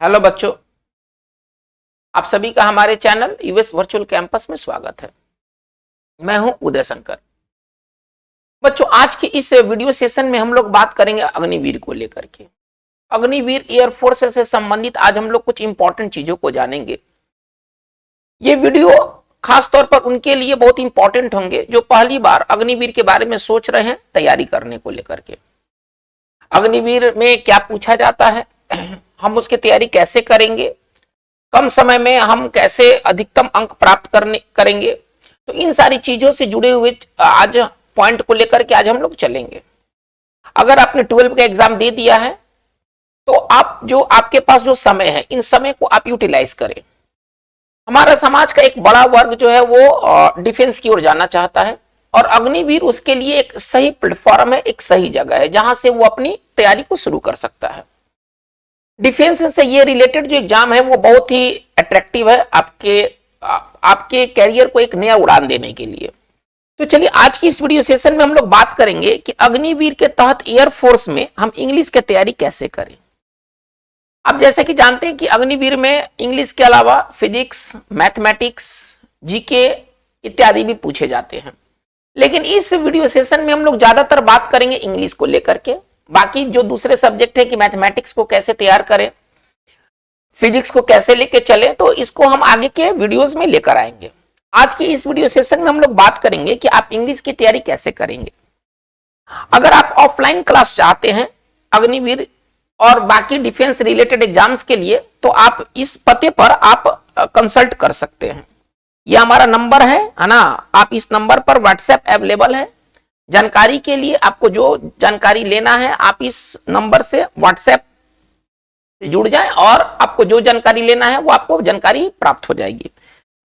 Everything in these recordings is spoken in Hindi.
हेलो बच्चों, आप सभी का हमारे चैनल यूएस वर्चुअल कैंपस में स्वागत है। मैं हूं उदय शंकर। बच्चों, आज के इस वीडियो सेशन में हम लोग बात करेंगे अग्निवीर को लेकर के। अग्निवीर एयरफोर्स से संबंधित आज हम लोग कुछ इंपॉर्टेंट चीजों को जानेंगे। ये वीडियो खास तौर पर उनके लिए बहुत इंपॉर्टेंट होंगे जो पहली बार अग्निवीर के बारे में सोच रहे हैं तैयारी करने को लेकर के। अग्निवीर में क्या पूछा जाता है, हम उसकी तैयारी कैसे करेंगे, कम समय में हम कैसे अधिकतम अंक प्राप्त करेंगे, तो इन सारी चीजों से जुड़े हुए आज पॉइंट को लेकर के आज हम लोग चलेंगे। अगर आपने 12 का एग्जाम दे दिया है तो आप जो आपके पास जो समय है, इन समय को आप यूटिलाइज करें। हमारा समाज का एक बड़ा वर्ग जो है वो डिफेंस की ओर जाना चाहता है और अग्निवीर उसके लिए एक सही प्लेटफॉर्म है, एक सही जगह है जहां से वो अपनी तैयारी को शुरू कर सकता है। डिफेंस से ये रिलेटेड जो एग्जाम है वो बहुत ही अट्रैक्टिव है आपके कैरियर को एक नया उड़ान देने के लिए। तो चलिए आज की इस वीडियो सेशन में हम लोग बात करेंगे कि अग्निवीर के तहत एयरफोर्स में हम इंग्लिश की तैयारी कैसे करें। आप जैसे कि जानते हैं कि अग्निवीर में इंग्लिश के अलावा फिजिक्स, मैथमेटिक्स, जीके इत्यादि भी पूछे जाते हैं, लेकिन इस वीडियो सेशन में हम लोग ज्यादातर बात करेंगे इंग्लिश को लेकर के। बाकी जो दूसरे सब्जेक्ट है कि मैथमेटिक्स को कैसे तैयार करें, फिजिक्स को कैसे लेके चले, तो इसको हम आगे के वीडियोस में लेकर आएंगे। आज की इस वीडियो सेशन में हम लोग बात करेंगे कि आप इंग्लिश की तैयारी कैसे करेंगे। अगर आप ऑफलाइन क्लास चाहते हैं अग्निवीर और बाकी डिफेंस रिलेटेड एग्जाम्स के लिए, तो आप इस पते पर आप कंसल्ट कर सकते हैं। यह हमारा नंबर है ना, आप इस नंबर पर व्हाट्सएप अवेलेबल है। जानकारी के लिए आपको जो जानकारी लेना है आप इस नंबर से व्हाट्सएप से जुड़ जाएं और आपको जो जानकारी लेना है वो आपको जानकारी प्राप्त हो जाएगी।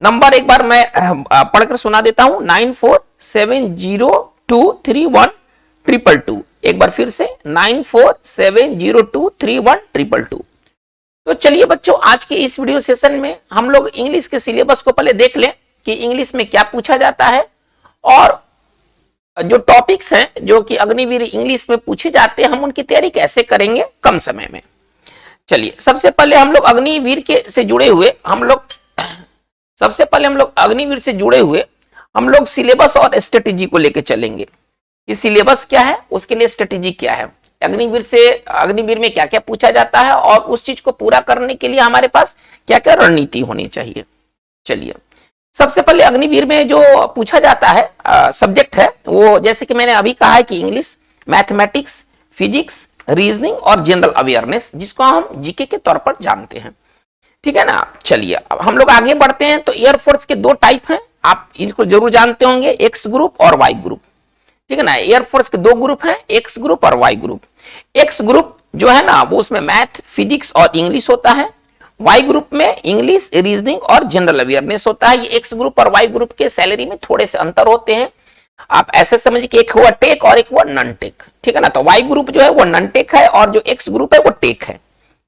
नंबर एक बार मैं पढ़कर सुना देता हूं, 9470231222। एक बार फिर से 9470231222। तो चलिए बच्चों, आज के इस वीडियो सेशन में हम लोग इंग्लिश के सिलेबस को पहले देख लें कि इंग्लिश में क्या पूछा जाता है और जो टॉपिक्स हैं जो कि अग्निवीर इंग्लिश में पूछे जाते हैं हम उनकी तैयारी कैसे करेंगे कम समय में। चलिए सबसे पहले हम लोग अग्निवीर से जुड़े हुए हम लोग सिलेबस और स्ट्रेटेजी को लेकर चलेंगे। ये सिलेबस क्या है, उसके लिए स्ट्रेटेजी क्या है, अग्निवीर में क्या क्या पूछा जाता है और उस चीज को पूरा करने के लिए हमारे पास क्या क्या रणनीति होनी चाहिए। चलिए सबसे पहले अग्निवीर में जो पूछा जाता है सब्जेक्ट है वो, जैसे कि मैंने अभी कहा है कि इंग्लिश, मैथमेटिक्स, फिजिक्स, रीजनिंग और जनरल अवेयरनेस, जिसको हम जीके के तौर पर जानते हैं। ठीक है ना। चलिए अब हम लोग आगे बढ़ते हैं। तो एयरफोर्स के दो टाइप हैं, आप इनको जरूर जानते होंगे, एक्स ग्रुप और वाई ग्रुप। ठीक है ना। एयरफोर्स के दो ग्रुप हैं, एक्स ग्रुप और वाई ग्रुप। एक्स ग्रुप जो है ना वो उसमें मैथ, फिजिक्स और इंग्लिश होता है। वाई ग्रुप में इंग्लिश, रीजनिंग और जनरल अवेयरनेस होता है। ये एक्स ग्रुप और वाई ग्रुप के सैलरी में थोड़े से अंतर होते हैं। आप ऐसे समझिए कि एक हुआ टेक और एक हुआ नॉन टेक। ठीक है ना। तो वाई ग्रुप जो है वो नॉन टेक है और जो एक्स ग्रुप है वो टेक है।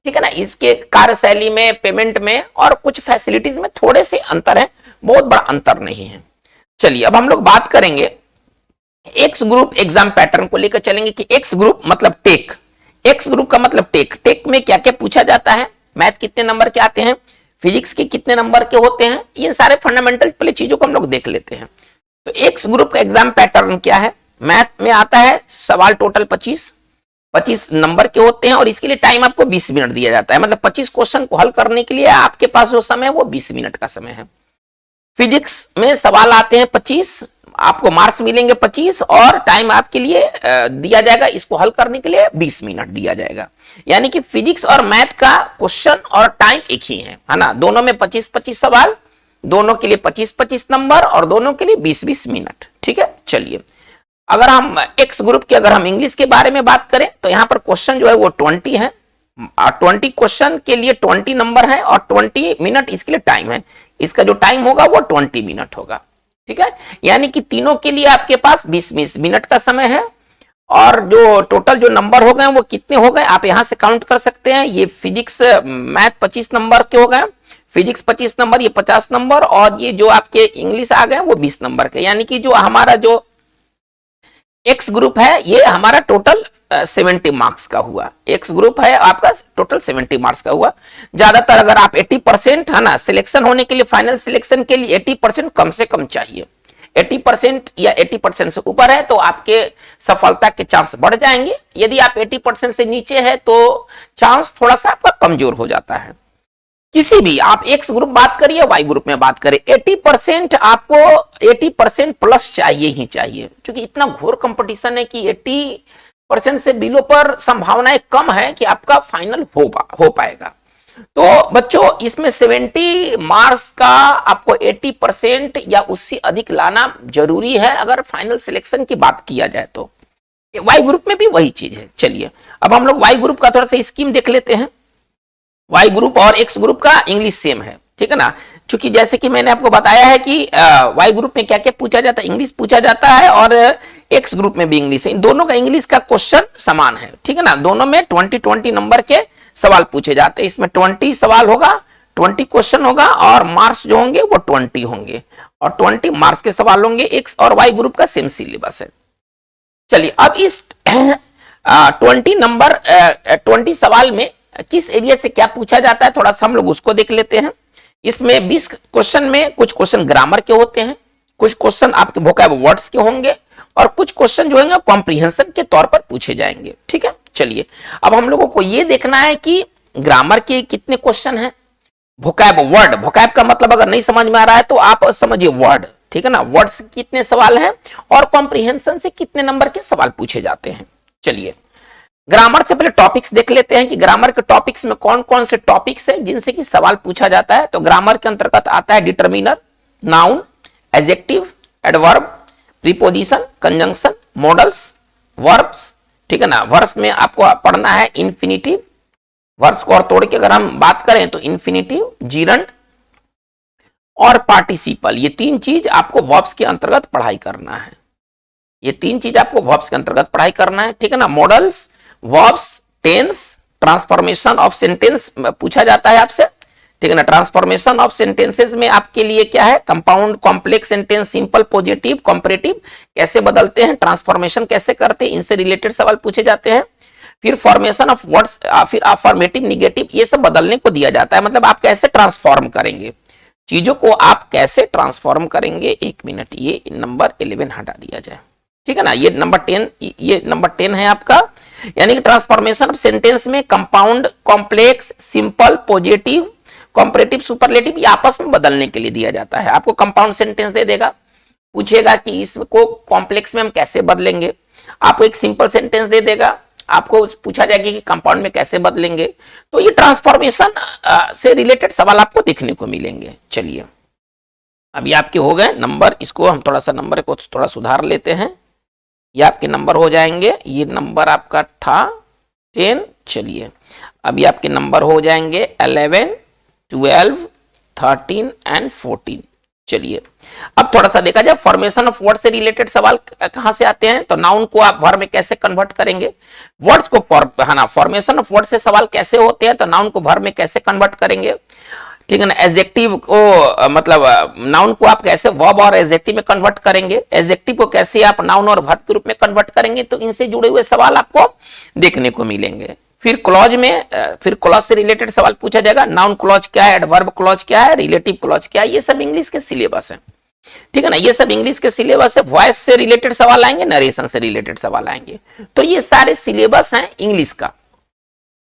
ठीक है ना। इसके कार्यशैली में, पेमेंट में और कुछ फैसिलिटीज में थोड़े से अंतर है, बहुत बड़ा अंतर नहीं है। चलिए अब हम लोग बात करेंगे एक्स ग्रुप एग्जाम पैटर्न को लेकर चलेंगे कि एक्स ग्रुप मतलब टेक। एक्स ग्रुप का मतलब टेक। टेक में क्या क्या पूछा जाता है, मैथ कितने नंबर के आते हैं, फिजिक्स के कितने नंबर के होते हैं, इन सारे फंडामेंटल पहले चीजों को हम लोग देख लेते हैं। तो एक्स ग्रुप का एग्जाम पैटर्न क्या है, मैथ में आता है सवाल टोटल 25 नंबर के होते हैं और इसके लिए टाइम आपको 20 मिनट दिया जाता है। मतलब 25 क्वेश्चन को हल करने के लिए आपके पास जो समय है वो 20 मिनट का समय है। फिजिक्स में सवाल आते हैं 25, आपको मार्क्स मिलेंगे 25 और टाइम आपके लिए दिया जाएगा, इसको हल करने के लिए 20 मिनट दिया जाएगा। यानी कि फिजिक्स और मैथ का क्वेश्चन और टाइम एक ही है ना। दोनों में 25-25 सवाल, दोनों के लिए 25-25 नंबर और दोनों के लिए 20-20 मिनट। ठीक है। चलिए अगर हम एक्स ग्रुप की अगर हम इंग्लिश के बारे में बात करें तो यहां पर क्वेश्चन जो है वो 20 है। 20 क्वेश्चन के लिए 20 नंबर है और 20 मिनट इसके लिए टाइम है। इसका जो टाइम होगा वो 20 मिनट होगा। ठीक है। यानी कि तीनों के लिए आपके पास 20-20 मिनट का समय है और जो टोटल जो नंबर हो गए वो कितने हो गए आप यहां से काउंट कर सकते हैं। ये फिजिक्स मैथ 25 नंबर के हो गए, फिजिक्स 25 नंबर, ये 50 नंबर और ये जो आपके इंग्लिश आ गए वो 20 नंबर के। यानी कि जो हमारा जो एक्स ग्रुप है, ये हमारा टोटल 70 मार्क्स का हुआ। एक्स ग्रुप है आपका टोटल 70 मार्क्स का हुआ। ज्यादातर अगर आप 80% है ना सिलेक्शन होने के लिए, फाइनल सिलेक्शन के लिए 80% कम से कम चाहिए। 80% या 80% से ऊपर है तो आपके सफलता के चांस बढ़ जाएंगे। यदि आप 80% से नीचे है तो चांस थोड़ा सा आपका कमजोर हो जाता है। किसी भी आप एक्स ग्रुप बात करिए, वाई ग्रुप में बात करें, 80% आपको 80% प्लस चाहिए ही चाहिए, क्योंकि इतना घोर कंपटीशन है कि 80% से बिलो पर संभावनाएं कम है कि आपका फाइनल हो पाएगा। तो बच्चों इसमें 70 मार्क्स का आपको 80% या उससे अधिक लाना जरूरी है अगर फाइनल सिलेक्शन की बात किया जाए तो। वाई ग्रुप में भी वही चीज है। चलिए अब हम लोग वाई ग्रुप का थोड़ा सा स्कीम देख लेते हैं। वाई ग्रुप और एक्स ग्रुप का इंग्लिश सेम है, ठीक है ना, क्योंकि जैसे कि मैंने आपको बताया है कि वाई ग्रुप में क्या क्या पूछा जाता है, इंग्लिश पूछा जाता है, और एक्स ग्रुप में भी इंग्लिश है। इन दोनों का इंग्लिश का क्वेश्चन समान है, ठीक है ना। दोनों में 20-20 नंबर के सवाल पूछे जाते हैं। इसमें 20 सवाल होगा, 20 क्वेश्चन होगा, और मार्क्स जो होंगे वो 20 होंगे, और 20 मार्क्स के सवाल होंगे। एक्स और वाई ग्रुप का सेम सिलेबस है। चलिए अब इस 20 सवाल में किस एरिया से क्या पूछा जाता है थोड़ा सा हम लोग उसको देख लेते हैं। इसमें 20 क्वेश्चन में कुछ क्वेश्चन ग्रामर के होते हैं, कुछ क्वेश्चन आपके वोकैब वर्ड्स के होंगे, और कुछ क्वेश्चन जो होंगे कॉम्प्रिहेंशन के तौर पर पूछे जाएंगे, ठीक है। चलिए अब हम लोगों को यह देखना है कि ग्रामर के कितने क्वेश्चन हैं, वोकैब वर्ड, वोकैब का मतलब अगर नहीं समझ में आ रहा है तो आप समझिए वर्ड, ठीक है ना। वर्ड से कितने सवाल हैं और कॉम्प्रिहेंशन से कितने नंबर के सवाल पूछे जाते हैं। चलिए ग्रामर से पहले टॉपिक्स देख लेते हैं कि ग्रामर के टॉपिक्स में कौन कौन से टॉपिक्स हैं जिनसे कि सवाल पूछा जाता है। तो ग्रामर के अंतर्गत आता है determiner, noun, adjective, adverb, preposition, conjunction, models, verbs, ठीक है ना। वर्ब्स में आपको पढ़ना है इन्फिनिटिव, वर्ब्स को और तोड़ के अगर हम बात करें तो इन्फिनिटिव, जीरंड और पार्टिसिपल, ये तीन चीज आपको वर्ब्स के अंतर्गत पढ़ाई करना है। ये तीन चीज आपको वर्ब्स के अंतर्गत पढ़ाई करना है, ठीक है ना। Models, verbs, tense, transformation of sentence पूछा जाता है आपसे, ठीक है ना। ट्रांसफॉर्मेशन ऑफ सेंटेंसेस में आपके लिए क्या है, compound, complex sentence, simple, positive, comparative कैसे बदलते हैं, ट्रांसफॉर्मेशन कैसे करते हैं, इनसे रिलेटेड सवाल पूछे जाते हैं। फिर फॉर्मेशन ऑफ वर्ड्स, फिर अफर्मेटिव, निगेटिव, ये सब बदलने को दिया जाता है, मतलब आप कैसे ट्रांसफॉर्म करेंगे चीजों को, आप कैसे ट्रांसफॉर्म करेंगे। 1 मिनट, ये नंबर 11 हटा दिया जाए, ठीक है ना। ये नंबर 10 है आपका, यानी कि ट्रांसफॉर्मेशन ऑफ सेंटेंस में compound, complex, simple, positive, comparative, superlative ये आपस में बदलने के लिए दिया जाता है। आपको कंपाउंड सेंटेंस दे देगा, पूछेगा कि इसको कॉम्प्लेक्स में हम कैसे बदलेंगे। आपको एक सिंपल सेंटेंस दे देगा, आपको पूछा जाएगा कि कंपाउंड में कैसे बदलेंगे। तो ये ट्रांसफॉर्मेशन से रिलेटेड सवाल आपको देखने को मिलेंगे। चलिए अभी आपके हो गए नंबर, इसको हम थोड़ा सा नंबर को थोड़ा सुधार लेते हैं, ये आपके नंबर हो जाएंगे। ये नंबर आपका था 10, चलिए अभी आपके नंबर हो जाएंगे 11, 12, 13 एंड 14। चलिए अब थोड़ा सा देखा जाए फॉर्मेशन ऑफ वर्ड से रिलेटेड सवाल कहां से आते हैं। तो नाउन को आप वर्ब में कैसे कन्वर्ट करेंगे, वर्ड्स को फॉर्मेशन ऑफ वर्ड से सवाल कैसे होते हैं, तो नाउन को वर्ब में कैसे कन्वर्ट करेंगे, ठीक है ना। एडजेक्टिव को मतलब नाउन को आप कैसे वर्ब और एडजेक्टिव में कन्वर्ट करेंगे, एडजेक्टिव को कैसे आप नाउन और वर्ब के रूप में कन्वर्ट करेंगे, तो इनसे जुड़े हुए सवाल आपको देखने को मिलेंगे। फिर क्लॉज में, फिर क्लॉज से रिलेटेड सवाल पूछा जाएगा, नाउन क्लॉज क्या है, एडवर्ब क्लॉज क्या है, रिलेटिव क्लॉज क्या है, ये सब इंग्लिश के सिलेबस है, ठीक है ना। ये सब इंग्लिश के सिलेबस है। वॉइस से रिलेटेड सवाल आएंगे, नरेशन से रिलेटेड सवाल आएंगे, तो ये सारे सिलेबस हैं इंग्लिश का,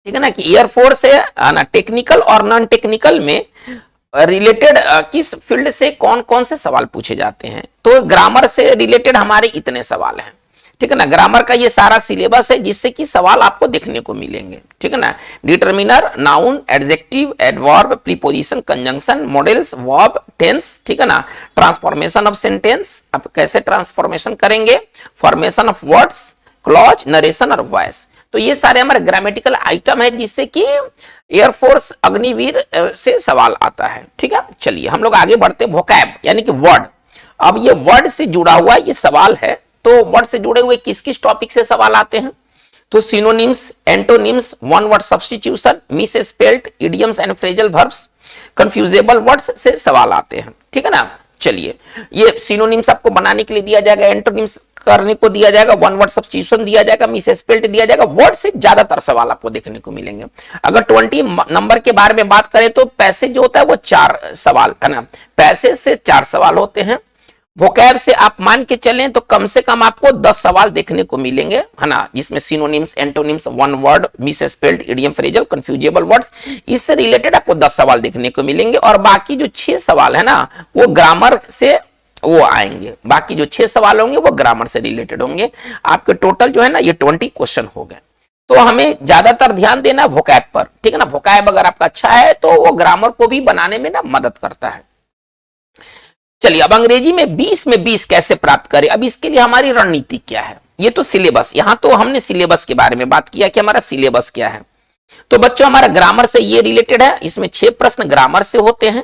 ठीक है ना। कि एयरफोर्स है ना, टेक्निकल और नॉन टेक्निकल में रिलेटेड किस फील्ड से कौन कौन से सवाल पूछे जाते हैं। तो ग्रामर से रिलेटेड हमारे इतने सवाल हैं, ठीक है ना। ग्रामर का ये सारा सिलेबस है जिससे कि सवाल आपको देखने को मिलेंगे, ठीक है ना। Determiner, noun, adjective, adverb, preposition, conjunction, models, verb, tense, ठीक है ना। ट्रांसफॉर्मेशन ऑफ सेंटेंस, आप कैसे ट्रांसफॉर्मेशन करेंगे, formation of words, clause, narration और वॉइस, तो ये सारे हमारे ग्रामेटिकल आइटम है जिससे कि एयरफोर्स अग्निवीर से सवाल आता है, ठीक है। चलिए हम लोग आगे बढ़ते, वोकैब यानी कि वर्ड। अब ये वर्ड से जुड़ा हुआ ये सवाल है, तो वर्ड से जुड़े हुए किस किस टॉपिक से सवाल आते हैं, तो synonyms, antonyms, one word substitution, miss spelled, idioms and phrasal verbs, confusable words से सवाल आते हैं, ठीक है ना। चलिए, ये सिनोनिम्स आपको बनाने के लिए दिया जाएगा, एंटोनिम्स करने को दिया जाएगा, वन वर्ड सब्स्टिट्यूशन दिया जाएगा, मिसस्पेल्ड दिया जाएगा। वर्ड से ज्यादातर सवाल आपको देखने को मिलेंगे। अगर 20 नंबर के बारे में बात करें तो पैसे जो होता है वो 4 सवाल है ना, पैसे से 4 सवाल होते हैं। वोकैब से आप मान के चलें तो कम से कम आपको 10 सवाल देखने को मिलेंगे है ना, जिसमें synonyms, antonyms, one word, misspelled, idiom, phrasal, confusable words, इससे रिलेटेड आपको 10 सवाल देखने को मिलेंगे। और बाकी जो 6 सवाल है ना वो ग्रामर से वो आएंगे, बाकी जो 6 सवाल होंगे वो ग्रामर से रिलेटेड होंगे। आपके टोटल जो है ना ये 20 क्वेश्चन हो गए। तो हमें ज्यादातर ध्यान देना वोकैब पर, ठीक है ना। वोकैब अगर आपका अच्छा है तो वो ग्रामर को भी बनाने में ना मदद करता है। चलिए, अब अंग्रेजी में 20 में 20 कैसे प्राप्त करें, अब इसके लिए हमारी रणनीति क्या है। ये तो सिलेबस, यहां तो हमने सिलेबस के बारे में बात किया कि हमारा सिलेबस क्या है। तो बच्चों हमारा ग्रामर से ये रिलेटेड है, इसमें 6 प्रश्न ग्रामर से होते हैं,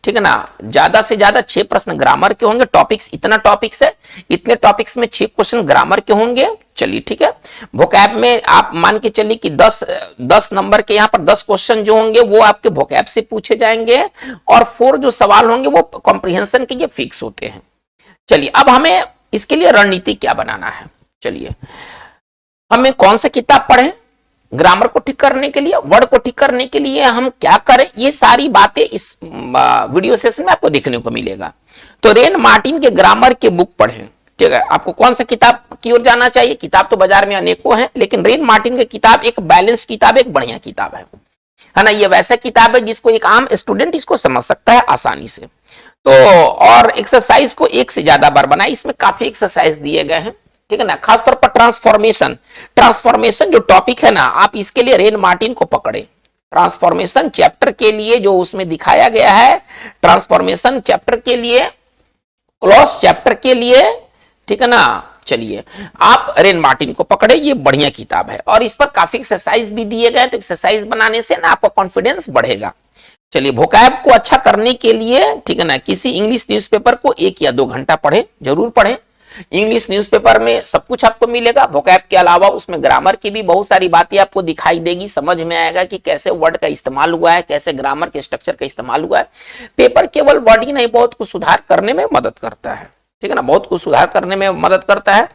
ठीक है ना। ज्यादा से ज्यादा 6 प्रश्न ग्रामर के होंगे। टॉपिक्स, इतना टॉपिक्स है, इतने टॉपिक्स में 6 क्वेश्चन ग्रामर के होंगे। चलिए ठीक है। वोकैब में आप मान के चलिए कि 10 नंबर के यहाँ पर 10 क्वेश्चन जो होंगे वो आपके वोकैब से पूछे जाएंगे, और 4 जो सवाल होंगे वो कॉम्प्रिहेंशन के ये फिक्स होते हैं। चलिए, अब हमें इसके लिए रणनीति क्या बनाना है। चलिए, हमें कौन सा किताब पढ़ें ग्रामर को ठीक करने के लिए, वर्ड को ठीक करने के लिए हम क्या करें, ये सारी बातें इस वीडियो सेशन में आपको देखने को मिलेगा। तो रेन मार्टिन के ग्रामर के बुक पढ़ें, ठीक है। आपको कौन सा किताब की ओर जाना चाहिए, किताब तो बाजार में अनेकों हैं, लेकिन रेन मार्टिन की किताब एक बैलेंस किताब, एक बढ़िया किताब है ना। ये वैसा किताब है जिसको एक आम स्टूडेंट इसको समझ सकता है आसानी से। तो और एक्सरसाइज को 1 से ज्यादा बार बनाए, इसमें काफी एक्सरसाइज दिए गए हैं, ठीक है ना। खासतौर पर ट्रांसफॉर्मेशन जो टॉपिक है ना, आप इसके लिए रेन मार्टिन को पकड़े। ट्रांसफॉर्मेशन चैप्टर के लिए जो उसमें दिखाया गया है, ट्रांसफॉर्मेशन चैप्टर के लिए, क्लॉज चैप्टर के लिए, ठीक है ना। चलिए, आप रेन मार्टिन को पकड़े, ये बढ़िया किताब है और इस पर काफी एक्सरसाइज भी दिए गए, तो एक्सरसाइज बनाने से ना आपका कॉन्फिडेंस बढ़ेगा। चलिए, वोकैब को अच्छा करने के लिए, ठीक है ना, किसी इंग्लिश न्यूज़पेपर को 1 या 2 घंटा पढ़े, जरूर पढ़े। इंग्लिश न्यूज़पेपर में सब कुछ आपको मिलेगा, वोकैब के अलावा उसमें ग्रामर की भी बहुत सारी बातें आपको दिखाई देगी, समझ में आएगा कि कैसे वर्ड का इस्तेमाल हुआ है, कैसे ग्रामर के स्ट्रक्चर का इस्तेमाल हुआ है। पेपर केवल वर्ड ही नहीं, बहुत कुछ सुधार करने में मदद करता है, ठीक है ना, बहुत कुछ सुधार करने में मदद करता है।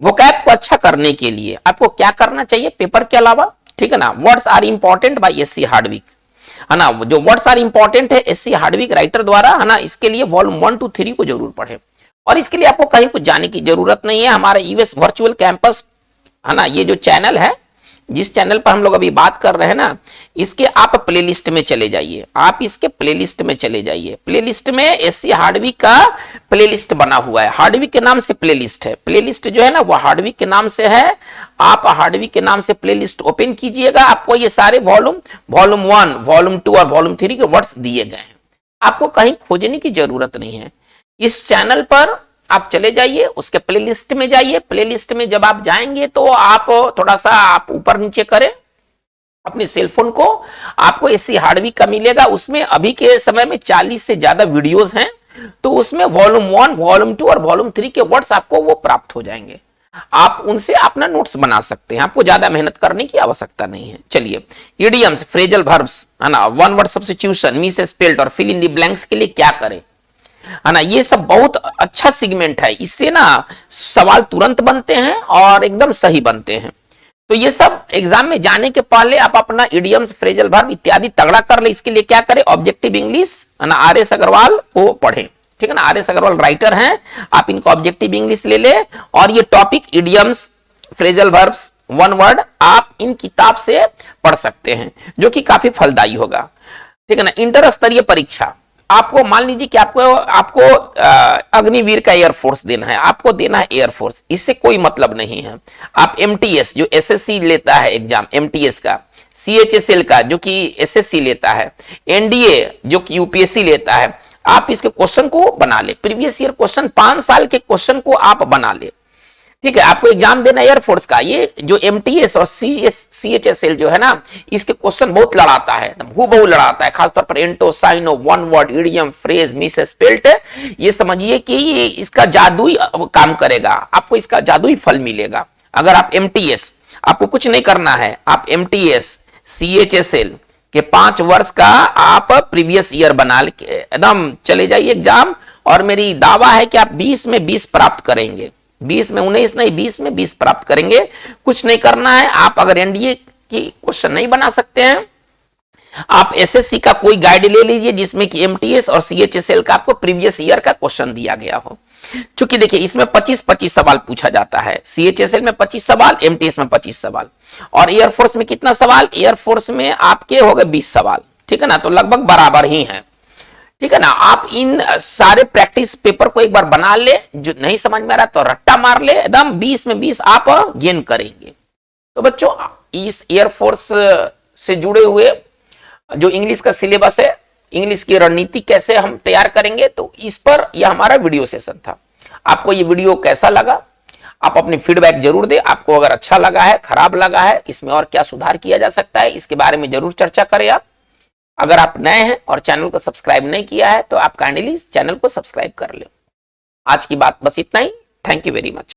वोकैब को अच्छा करने के लिए आपको क्या करना चाहिए पेपर के अलावा, ठीक है ना। Words are important by S C Hardwick, है ना। जो वर्ड्स आर इंपॉर्टेंट है एससी हार्डविक राइटर द्वारा, है ना, इसके लिए वॉल्यूम 1 to 3 को जरूर पढ़े। और इसके लिए आपको कहीं कुछ जाने की जरूरत नहीं है। हमारा यूएस वर्चुअल कैंपस, है ना, ये जो चैनल है, जिस चैनल पर हम लोग अभी बात कर रहे हैं ना, इसके आप प्लेलिस्ट में चले जाइए, आप इसके प्लेलिस्ट में चले जाइए। प्लेलिस्ट में एससी हार्डविक का प्लेलिस्ट बना हुआ है, हार्डविक के नाम से प्लेलिस्ट है। प्लेलिस्ट जो है ना वो हार्डविक के नाम से है, आप हार्डविक के नाम से प्लेलिस्ट ओपन कीजिएगा, आपको ये सारे वॉल्यूम 1, वॉल्यूम 2 और वॉल्यूम 3 के वर्ड्स दिए गए हैं। आपको कहीं खोजने की जरूरत नहीं है, इस चैनल पर आप चले जाइए, उसके प्लेलिस्ट में जाइए। प्लेलिस्ट में जब आप जाएंगे तो आप थोड़ा सा आप ऊपर नीचे करें अपने सेलफोन को, आपको एससी हार्डविक का मिलेगा। उसमें अभी के समय में 40 से ज्यादा वीडियोस हैं, तो उसमें वॉल्यूम 1, वॉल्यूम 2 और वॉल्यूम 3 के वर्ड्स आपको वो प्राप्त हो जाएंगे। आप उनसे अपना नोट्स बना सकते हैं, आपको ज्यादा मेहनत करने की आवश्यकता नहीं है। चलिए, इडियम्स, फ्रेजल वर्ब्स, है ना, वन वर्ड सब्स्टिट्यूशन, मिसस्पेल्ड और फिल इन द ब्लैंक्स के लिए क्या करें, है ना। ये सब बहुत अच्छा सेगमेंट है, इससे ना सवाल तुरंत बनते हैं और एकदम सही बनते हैं। तो ये सब एग्जाम में जाने के पहले आप अपना इडियम्स, फ्रेजल वर्ब इत्यादि तगड़ा कर ले। इसके लिए क्या करें, ऑब्जेक्टिव इंग्लिश, है ना, आर.एस. अग्रवाल को पढ़ें, ठीक है ना। आर.एस. अग्रवाल राइटर हैं, आप इनको ऑब्जेक्टिव इंग्लिश ले ले, और ये topic idioms, phrasal verbs, one word आप इन किताब से पढ़ सकते हैं, जो कि काफी फलदायी होगा, ठीक है ना। इंटर स्तरीय परीक्षा, आपको मान लीजिए कि आपको अग्निवीर का एयरफोर्स देना है, आपको देना है एयरफोर्स, इससे कोई मतलब नहीं है। आप एमटीएस जो एसएससी लेता है एग्जाम, एमटीएस का, सीएचएसएल का जो कि एसएससी लेता है, एनडीए जो कि यूपीएससी लेता है, आप इसके क्वेश्चन को बना ले, प्रीवियस ईयर क्वेश्चन 5 साल के क्वेश्चन को आप बना ले, ठीक है। आपको एग्जाम देना एयरफोर्स का, ये जो एमटीएस और सीएचएसएल जो है ना, इसके क्वेश्चन बहुत लड़ाता है, हूबहू लड़ाता है, खासतौर पर anto, syno, one word, idiom, phrase, misspelled, ये समझिए कि ये इसका जादुई काम करेगा, आपको इसका जादुई फल मिलेगा। अगर आप एमटीएस, आपको कुछ नहीं करना है, आप एमटीएस, सीएचएसएल के 5 वर्ष का आप प्रीवियस ईयर बना के एकदम चले जाइए एग्जाम, और मेरी दावा है कि आप 20 में 20 प्राप्त करेंगे, 20 में 19 नहीं 20 में 20 प्राप्त करेंगे। कुछ नहीं करना है, आप अगर एनडीए की क्वेश्चन नहीं बना सकते हैं, आप एसएससी का कोई गाइड ले लीजिए जिसमें कि एमटीएस और सीएचएसएल का आपको प्रीवियस ईयर का क्वेश्चन दिया गया हो। चूंकि देखिए इसमें 25-25 सवाल पूछा जाता है, सीएचएसएल में 25 सवाल, एमटीएस में 25 सवाल, और एयरफोर्स में कितना सवाल, एयरफोर्स में आपके हो गए 20 सवाल, ठीक है ना, तो लगभग बराबर ही है, ठीक है ना। आप इन सारे प्रैक्टिस पेपर को एक बार बना ले, जो नहीं समझ में आ रहा तो रट्टा मार ले, एकदम 20 में 20 आप गेन करेंगे। तो बच्चों इस एयरफोर्स से जुड़े हुए जो इंग्लिश का सिलेबस है, इंग्लिश की रणनीति कैसे हम तैयार करेंगे, तो इस पर यह हमारा वीडियो सेशन था। आपको ये वीडियो कैसा लगा, आप अपनी फीडबैक जरूर दें। आपको अगर अच्छा लगा है, खराब लगा है, इसमें और क्या सुधार किया जा सकता है, इसके बारे में जरूर चर्चा करें आप। अगर आप नए हैं और चैनल को सब्सक्राइब नहीं किया है तो आप काइंडली चैनल को सब्सक्राइब कर लें। आज की बात बस इतना ही। Thank you very much.